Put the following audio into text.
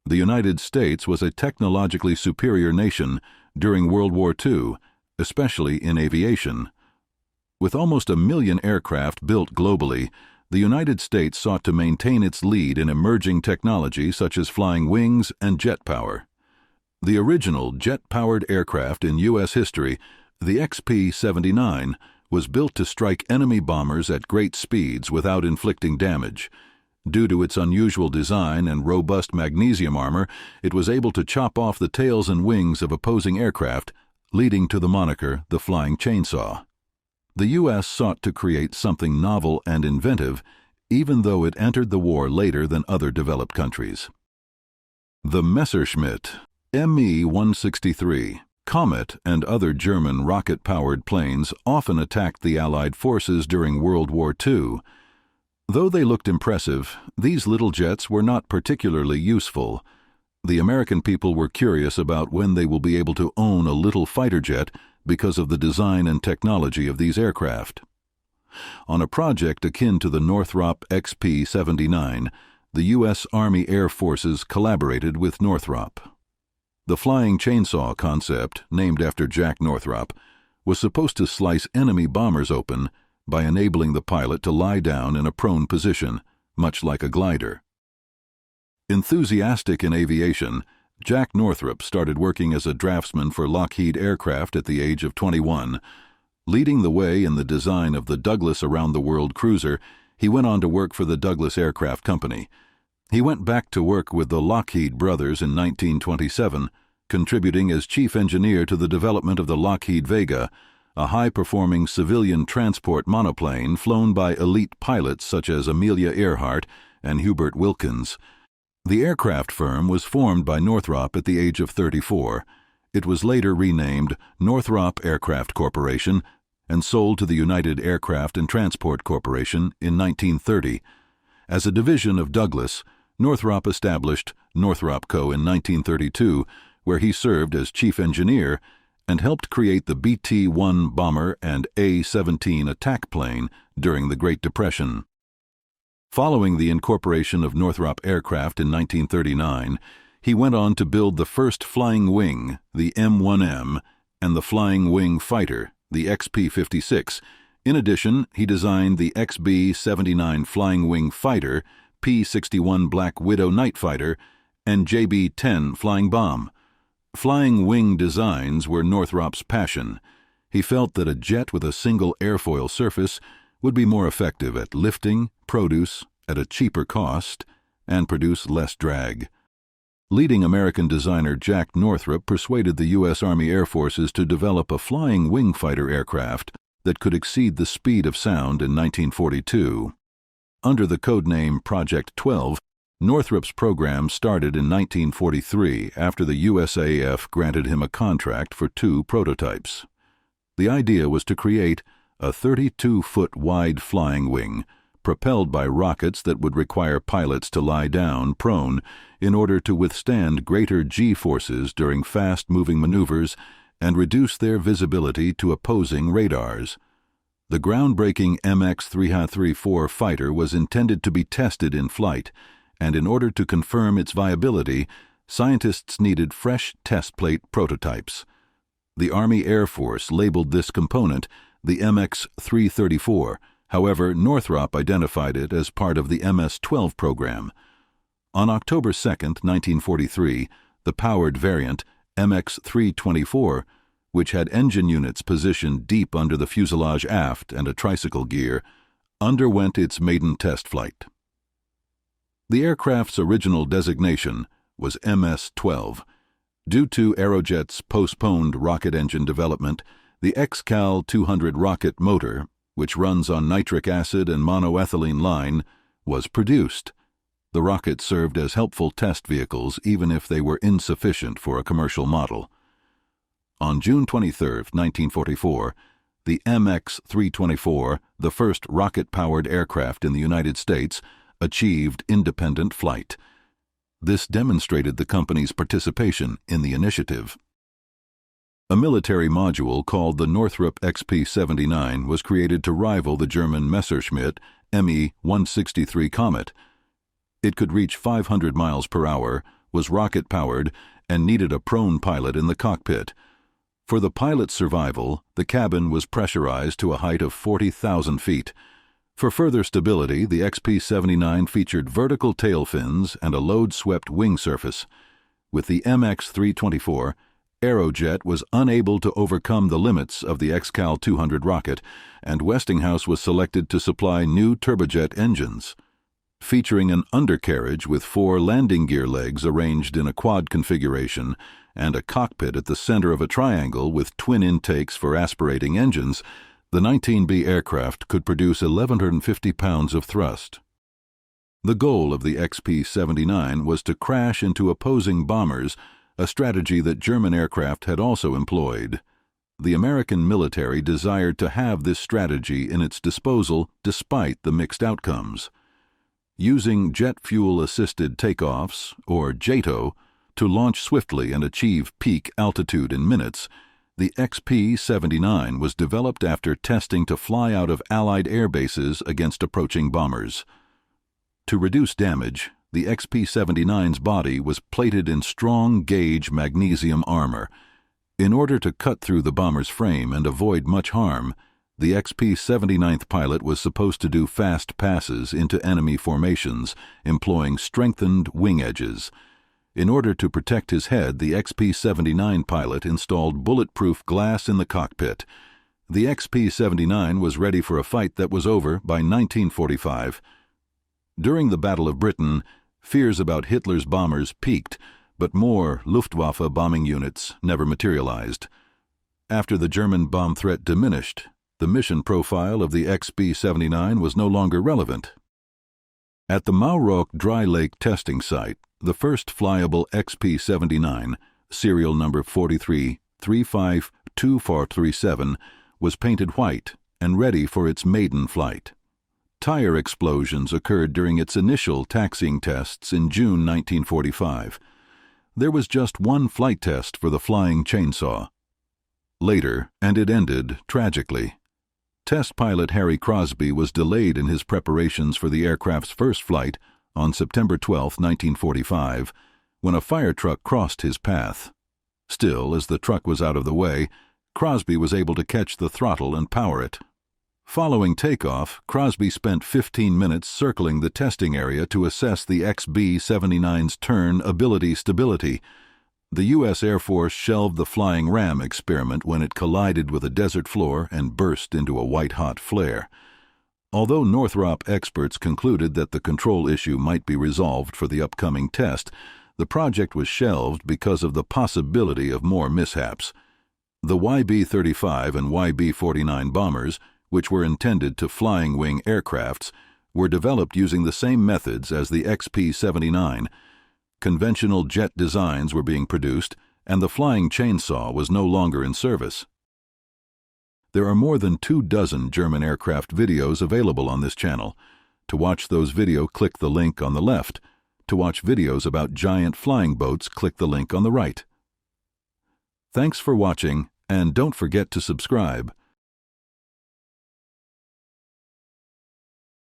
The United States was a technologically superior nation during World War II, especially in aviation. With almost 1 million aircraft built globally, the United States sought to maintain its lead in emerging technology such as flying wings and jet power. The original jet-powered aircraft in U.S. history, the XP-79, was built to strike enemy bombers at great speeds without inflicting damage. Due to its unusual design and robust magnesium armor, it was able to chop off the tails and wings of opposing aircraft, leading to the moniker the Flying Chainsaw. The U.S. sought to create something novel and inventive, even though it entered the war later than other developed countries. The Messerschmitt Me-163, Comet, and other German rocket-powered planes often attacked the Allied forces during World War II. Though they looked impressive, these little jets were not particularly useful. The American people were curious about when they will be able to own a little fighter jet because of the design and technology of these aircraft. On a project akin to the Northrop XP-79, the U.S. Army Air Forces collaborated with Northrop. The Flying Chainsaw concept, named after Jack Northrop, was supposed to slice enemy bombers open by enabling the pilot to lie down in a prone position, much like a glider. Enthusiastic in aviation, Jack Northrop started working as a draftsman for Lockheed Aircraft at the age of 21. Leading the way in the design of the Douglas around-the-world cruiser, he went on to work for the Douglas Aircraft Company. He went back to work with the Lockheed brothers in 1927, contributing as chief engineer to the development of the Lockheed Vega, a high-performing civilian transport monoplane flown by elite pilots such as Amelia Earhart and Hubert Wilkins. The aircraft firm was formed by Northrop at the age of 34. It was later renamed Northrop Aircraft Corporation and sold to the United Aircraft and Transport Corporation in 1930. As a division of Douglas, Northrop established Northrop Co. in 1932, where he served as chief engineer and helped create the BT-1 bomber and A-17 attack plane during the Great Depression. Following the incorporation of Northrop Aircraft in 1939, he went on to build the first flying wing, the M1M, and the flying wing fighter, the XP-56. In addition, he designed the XB-79 flying wing fighter, P-61 Black Widow night fighter, and JB-10 flying bomb. Flying wing designs were Northrop's passion. He felt that a jet with a single airfoil surface would be more effective at lifting produce at a cheaper cost and produce less drag. Leading American designer Jack Northrop persuaded the U.S. Army Air Forces to develop a flying wing fighter aircraft that could exceed the speed of sound in 1942. Under the codename Project 12, Northrop's program started in 1943 after the USAF granted him a contract for 2 prototypes. The idea was to create a 32-foot wide flying wing, propelled by rockets that would require pilots to lie down prone in order to withstand greater G-forces during fast-moving maneuvers and reduce their visibility to opposing radars. The groundbreaking MX-334 fighter was intended to be tested in flight, and in order to confirm its viability, scientists needed fresh test plate prototypes. The Army Air Force labeled this component the MX-334. However, Northrop identified it as part of the MS-12 program. On October 2, 1943, the powered variant, MX-324, which had engine units positioned deep under the fuselage aft and a tricycle gear, underwent its maiden test flight. The aircraft's original designation was MS-12. Due to Aerojet's postponed rocket engine development, the XCal 200 rocket motor, which runs on nitric acid and monoethylene line, was produced. The rockets served as helpful test vehicles even if they were insufficient for a commercial model. On June 23, 1944, the MX-324, the first rocket-powered aircraft in the United States, achieved independent flight. This demonstrated the company's participation in the initiative. A military module called the Northrop XP-79 was created to rival the German Messerschmitt Me-163 Comet. It could reach 500 miles per hour, was rocket-powered and needed a prone pilot in the cockpit. For the pilot's survival, the cabin was pressurized to a height of 40,000 feet. For further stability, the XP-79 featured vertical tail fins and a load-swept wing surface. With the MX-324, Aerojet was unable to overcome the limits of the XCal 200 rocket, and Westinghouse was selected to supply new turbojet engines. Featuring an undercarriage with 4 landing gear legs arranged in a quad configuration and a cockpit at the center of a triangle with twin intakes for aspirating engines, the 19B aircraft could produce 1,150 pounds of thrust. The goal of the XP-79 was to crash into opposing bombers, a strategy that German aircraft had also employed. The American military desired to have this strategy in its disposal despite the mixed outcomes. Using jet fuel-assisted takeoffs, or JATO, to launch swiftly and achieve peak altitude in minutes, the XP-79 was developed after testing to fly out of Allied air bases against approaching bombers. To reduce damage, the XP-79's body was plated in strong-gauge magnesium armor. In order to cut through the bomber's frame and avoid much harm, the XP-79th pilot was supposed to do fast passes into enemy formations, employing strengthened wing edges. In order to protect his head, the XP-79 pilot installed bulletproof glass in the cockpit. The XP-79 was ready for a fight that was over by 1945. During the Battle of Britain, fears about Hitler's bombers peaked, but more Luftwaffe bombing units never materialized. After the German bomb threat diminished, the mission profile of the XP-79 was no longer relevant. At the Maurock Dry Lake testing site, the first flyable XP-79, serial number 43-352-437, was painted white and ready for its maiden flight. Tire explosions occurred during its initial taxiing tests in June 1945. There was just one flight test for the Flying Chainsaw. Later, and it ended tragically. Test pilot Harry Crosby was delayed in his preparations for the aircraft's first flight on September 12, 1945, when a fire truck crossed his path. Still, as the truck was out of the way, Crosby was able to catch the throttle and power it. Following takeoff, Crosby spent 15 minutes circling the testing area to assess the XB-79's turn ability stability. The U.S. Air Force shelved the Flying Ram experiment when it collided with a desert floor and burst into a white-hot flare. Although Northrop experts concluded that the control issue might be resolved for the upcoming test, the project was shelved because of the possibility of more mishaps. The YB-35 and YB-49 bombers, which were intended to flying wing aircrafts, were developed using the same methods as the XP-79. Conventional jet designs were being produced, and the Flying Chainsaw was no longer in service. There are more than 24 German aircraft videos available on this channel. To watch those videos, click the link on the left. To watch videos about giant flying boats, click the link on the right. Thanks for watching, and don't forget to subscribe.